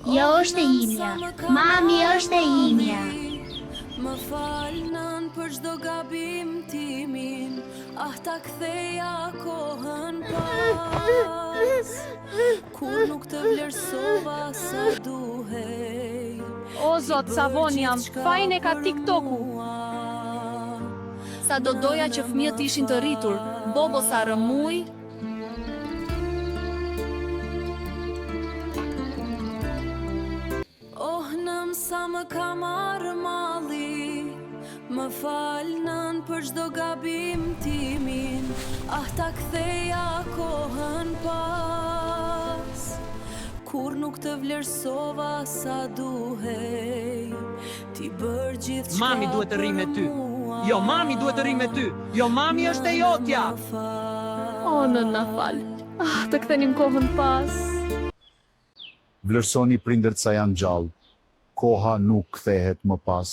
Jo është e imja. Mami është e imja. Më falnën për çdo gabim timin, ah ta ktheja kohën pas, kur nuk të vlerësova sa duhej. O zot, sa von jam, fajin e ka TikToku. Sa do doja që fëmijët ishin të rritur, bobo sa rëmuj. Oh, nëm sa më ka marrë malli, më falnën për çdo gabim timin, ah ta ktheja kohën pas, kur nuk të vlerësova sa duhej. Ti bër gjithçka. Mami duhet të rri me ty. Jo, mami duhet të rri me ty. Jo, mami është e jotja. O, nëna fal. Ah, të kthenim kohën pas. Vlerësoni prindërt sa janë gjallë. Koha nuk kthehet më pas.